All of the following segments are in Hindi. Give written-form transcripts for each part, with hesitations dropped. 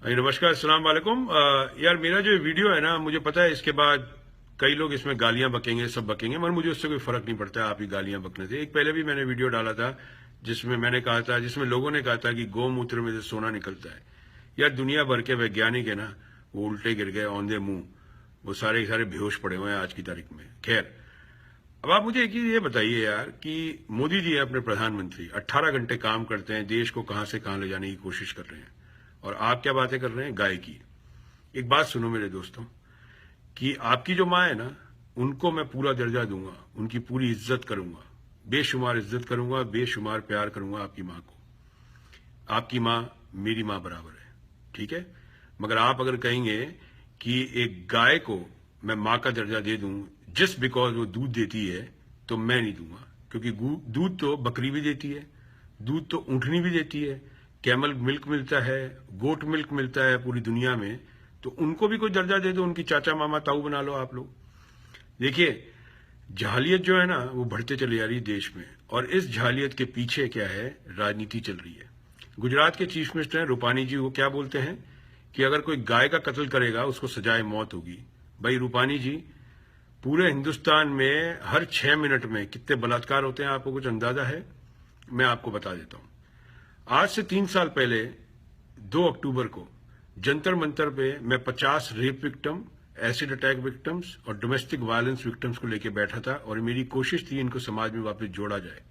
नमस्कार, अस्सलाम वालेकुम। यार मेरा जो वीडियो है ना, मुझे पता है इसके बाद कई लोग इसमें गालियां बकेंगे, सब बकेंगे, मगर मुझे उससे कोई फर्क नहीं पड़ता है आप ही गालियां बकने से। एक पहले भी मैंने वीडियो डाला था जिसमें मैंने कहा था, जिसमें लोगों ने कहा था कि गौमूत्र में से सोना निकलता है। यार दुनिया भर के वैज्ञानिक है ना, वो उल्टे गिर गए औंधे मुंह, वो सारे के सारे बेहोश पड़े हुए हैं आज की तारीख में। खैर, अब आप मुझे एक चीज ये बताइए यार कि मोदी जी है अपने प्रधानमंत्री, 18 घंटे काम करते हैं, देश को कहां से कहां ले जाने की कोशिश कर रहे हैं, और आप क्या बातें कर रहे हैं गाय की। एक बात सुनो मेरे दोस्तों, कि आपकी जो माँ है ना, उनको मैं पूरा दर्जा दूंगा, उनकी पूरी इज्जत करूंगा, बेशुमार इज्जत करूंगा, बेशुमार प्यार करूंगा आपकी माँ को। आपकी माँ मेरी माँ बराबर है, ठीक है। मगर आप अगर कहेंगे कि एक गाय को मैं माँ का दर्जा दे दूं जस्ट बिकॉज वो दूध देती है, तो मैं नहीं दूंगा। क्योंकि दूध तो बकरी भी देती है, दूध तो ऊँटनी भी देती है, कैमल मिल्क मिलता है, गोट मिल्क मिलता है पूरी दुनिया में, तो उनको भी कोई दर्जा दे दो, उनकी चाचा मामा ताऊ बना लो आप लोग। देखिए, जाहलियत जो है ना, वो बढ़ते चली जा रही है देश में, और इस जाहलियत के पीछे क्या है, राजनीति चल रही है। गुजरात के चीफ मिनिस्टर हैं रूपानी जी, वो क्या बोलते हैं कि अगर कोई गाय का कत्ल करेगा उसको सजाए मौत होगी। भाई रूपानी जी, पूरे हिंदुस्तान में हर 6 मिनट में कितने बलात्कार होते हैं आपको कुछ अंदाजा है? मैं आपको बता देता हूं। आज से 3 साल पहले 2 अक्टूबर को जंतर मंतर पे मैं 50 rape victim, acid attack victims और डोमेस्टिक वायलेंस विक्टिम्स को लेकर बैठा था, और मेरी कोशिश थी इनको समाज में वापस जोड़ा जाए।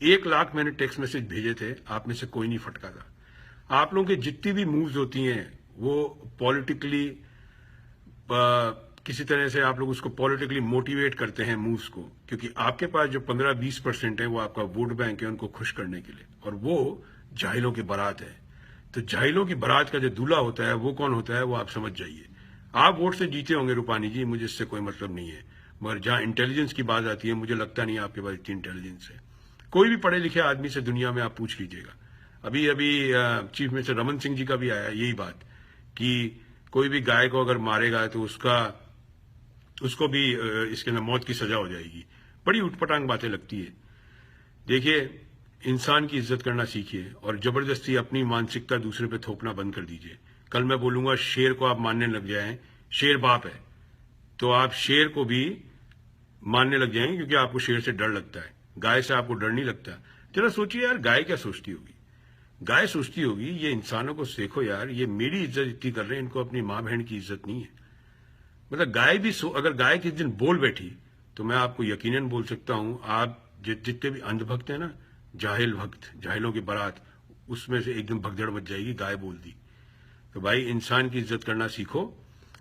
1 लाख मैंने टेक्स्ट मैसेज भेजे थे, आप में से कोई नहीं फटका था। आप लोगों की जितनी भी मूव्स होती हैं वो पॉलिटिकली, किसी तरह से आप लोग उसको पॉलिटिकली मोटिवेट करते हैं मूव्स को, क्योंकि आपके पास जो 15-20% है वो आपका वोट बैंक है उनको खुश करने के लिए, और वो जाहिलों की बारात है। तो जाहिलों की बारात का जो दूल्हा होता है वो कौन होता है, वो आप समझ जाइए। आप वोट से जीते होंगे रूपानी जी, मुझे इससे कोई मतलब नहीं है, मगर जहां इंटेलिजेंस की बात आती है, मुझे लगता नहीं आपके पास इतनी इंटेलिजेंस है। कोई भी पढ़े लिखे आदमी से दुनिया में आप पूछ लीजिएगा। अभी अभी चीफ मिनिस्टर रमन सिंह जी का भी आया यही बात, कि कोई भी गाय को अगर मारेगा तो उसको भी इसके अंदर मौत की सजा हो जाएगी। बड़ी उटपटांग बातें लगती है। देखिए, इंसान की इज्जत करना सीखिए, और जबरदस्ती अपनी मानसिकता दूसरे पे थोपना बंद कर दीजिए। कल मैं बोलूंगा शेर को आप मानने लग जाएं, शेर बाप है, तो आप शेर को भी मानने लग जाएंगे क्योंकि आपको शेर से डर लगता है, गाय से आपको डर नहीं लगता। जरा सोचिए यार, गाय क्या सोचती होगी? गाय सोचती होगी ये इंसानों को देखो यार, ये मेरी इज्जत इतनी कर रहे हैं, इनको अपनी माँ बहन की इज्जत नहीं है। मतलब गाय भी अगर गाय किस दिन बोल बैठी तो मैं आपको यकीनन बोल सकता हूं, आप जितने भी अंधभक्त हैं ना, जाहिल भक्त, जाहिलों की बारात, उसमें से एकदम भगदड़ मच जाएगी, गाय बोल दी। तो भाई इंसान की इज्जत करना सीखो।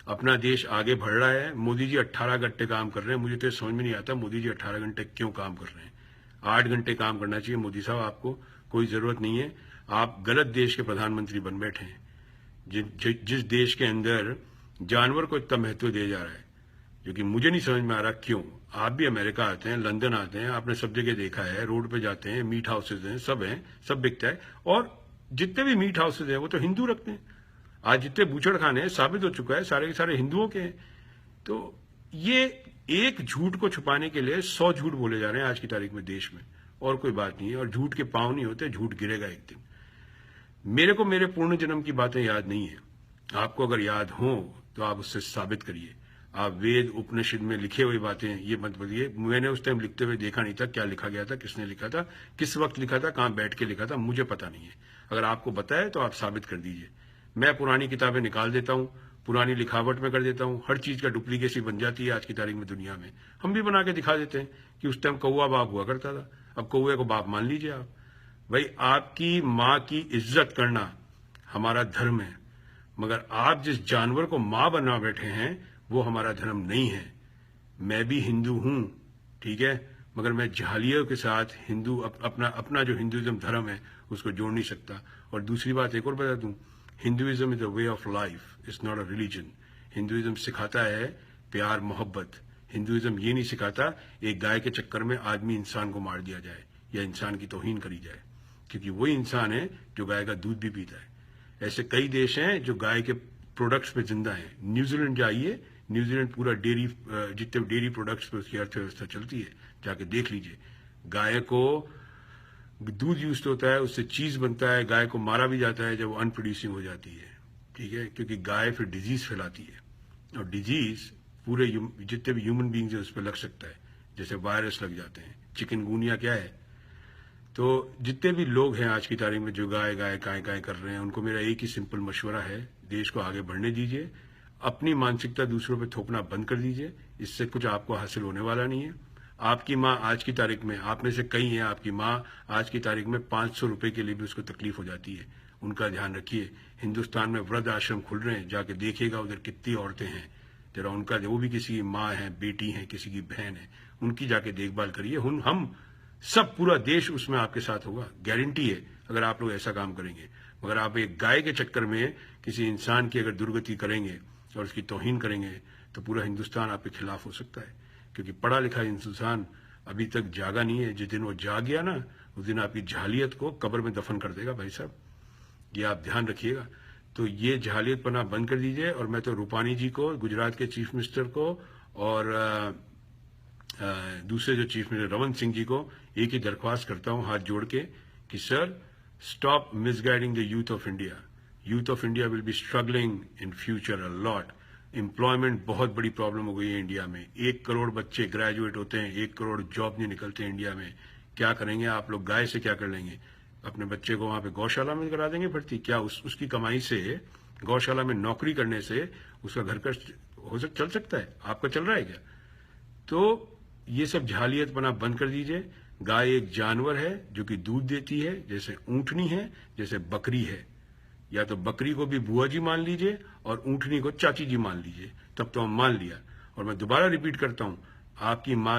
अपना देश आगे बढ़ रहा है। मोदी जी 18 घंटे काम कर रहे हैं, मुझे तो समझ में नहीं आता मोदी जी 18 घंटे क्यों काम कर रहे हैं। 8 घंटे काम करना चाहिए मोदी साहब, आपको कोई जरूरत नहीं है। आप गलत देश के प्रधानमंत्री बन बैठे हैं, जिस देश के अंदर जानवर को इतना महत्व दिया जा रहा है, जो कि मुझे नहीं समझ में आ रहा क्यों। आप भी अमेरिका आते हैं, लंदन आते हैं, आपने सब जगह देखा है, रोड पे जाते हैं, मीट हाउसेज हैं, सब बिकता है, और जितने भी मीट हाउसेज हैं वो तो हिंदू रखते हैं। आज जितने बूचड़ खाने हैं साबित हो चुका है सारे के सारे हिंदुओं के हैं। तो ये एक झूठ को छुपाने के लिए 100 झूठ बोले जा रहे हैं आज की तारीख में देश में, और कोई बात नहीं है। और झूठ के पांव नहीं होते, झूठ गिरेगा एक दिन। मेरे को मेरे पूर्ण जन्म की बातें याद नहीं है, आपको अगर याद हो तो आप उससे साबित करिए। आप वेद उपनिषद में लिखे हुई बातें ये मत बताइए। मैंने उस टाइम लिखते हुए देखा नहीं था, क्या लिखा गया था, किसने लिखा था, किस वक्त लिखा था, कहां बैठ के लिखा था, मुझे पता नहीं है। अगर आपको पता है तो आप साबित कर दीजिए। मैं पुरानी किताबें निकाल देता हूं, पुरानी लिखावट में कर देता हूं, हर चीज का डुप्लीकेसी बन जाती है आज की तारीख में दुनिया में। हम भी बना के दिखा देते हैं कि उस टाइम कौआ बाप हुआ करता था, अब कौए को बाप मान लीजिए आप। भाई, आपकी माँ की इज्जत करना हमारा धर्म है, मगर आप जिस जानवर को मां बना बैठे हैं वो हमारा धर्म नहीं है। मैं भी हिंदू हूं, ठीक है, मगर मैं जाहिलियों के साथ हिंदू अपना जो हिंदुइज्म धर्म है उसको जोड़ नहीं सकता। और दूसरी बात एक और बता दूं, Hinduism is a way of life, it's not a religion. Hinduism सिखाता है प्यार मोहब्बत। हिंदुइज्म ये नहीं सिखाता एक गाय के चक्कर में आदमी इंसान को मार दिया जाए या इंसान की तौहीन करी जाए, क्योंकि वही इंसान है जो गाय का दूध भी पीता है। ऐसे कई देश हैं जो गाय के प्रोडक्ट्स पे जिंदा हैं। न्यूजीलैंड जाइए, न्यूजीलैंड पूरा डेयरी, जितने डेयरी प्रोडक्ट्स पे उसकी अर्थव्यवस्था चलती है, जाके देख लीजिए। गाय को दूध यूज होता है, उससे चीज बनता है, गाय को मारा भी जाता है जब वो अनप्रोड्यूसिंग हो जाती है, ठीक है, क्योंकि गाय फिर डिजीज फैलाती है, और डिजीज पूरे जितने भी ह्यूमन बींग्स है उस पर लग सकता है, जैसे वायरस लग जाते हैं। चिकनगुनिया क्या है? तो जितने भी लोग हैं आज की तारीख में जो गाय गाय काय काय कर रहे हैं, उनको मेरा एक ही सिंपल मशवरा है, देश को आगे बढ़ने दीजिए, अपनी मानसिकता दूसरों पे थोपना बंद कर दीजिए, इससे कुछ आपको हासिल होने वाला नहीं है। आपकी माँ आज की तारीख में, आप में से कई हैं, आपकी माँ आज की तारीख में 500 रुपए के लिए भी उसको तकलीफ हो जाती है, उनका ध्यान रखिए। हिंदुस्तान में वृद्ध आश्रम खुल रहे हैं, जाके देखिएगा उधर कितनी औरतें हैं, जरा उनका, वो भी किसी की माँ है, बेटी है, किसी की बहन है, उनकी जाके देखभाल करिए। हम सब, पूरा देश उसमें आपके साथ होगा, गारंटी है, अगर आप लोग ऐसा काम करेंगे। मगर आप एक गाय के चक्कर में किसी इंसान की अगर दुर्गति करेंगे और उसकी तौहीन करेंगे, तो पूरा हिंदुस्तान आपके खिलाफ हो सकता है, क्योंकि पढ़ा लिखा हिंदुस्तान अभी तक जागा नहीं है। जिस दिन वो जाग गया ना, उस दिन आपकी जहालियत को कब्र में दफन कर देगा भाई साहब, ये आप ध्यान रखिएगा। तो ये जहालियत पना बंद कर दीजिए। और मैं तो रूपानी जी को, गुजरात के चीफ मिनिस्टर को, और दूसरे जो चीफ मिनिस्टर रमन सिंह जी को एक ही दरख्वास्त करता हूं हाथ जोड़ के कि sir, stop misguiding the youth of India. Youth of India will be struggling in future a lot. Employment बहुत बड़ी प्रॉब्लम हो गई है इंडिया में। 1 करोड़ बच्चे ग्रेजुएट होते हैं, 1 करोड़ जॉब नहीं निकलते इंडिया में। क्या करेंगे आप लोग? गाय से क्या कर लेंगे? अपने बच्चे को वहां पे गौशाला में करा देंगे भर्ती? क्या उसकी कमाई से, गौशाला में नौकरी करने से उसका घर का चल सकता है? आपका चल रहा है क्या? तो ये सब जहालियत बना बंद कर दीजिए। गाय एक जानवर है जो कि दूध देती है, जैसे ऊंटनी है, जैसे बकरी है। या तो बकरी को भी बुआ जी मान लीजिए और ऊंटनी को चाची जी मान लीजिए, तब तो हम मान लिया। और मैं दोबारा रिपीट करता हूं, आपकी माँ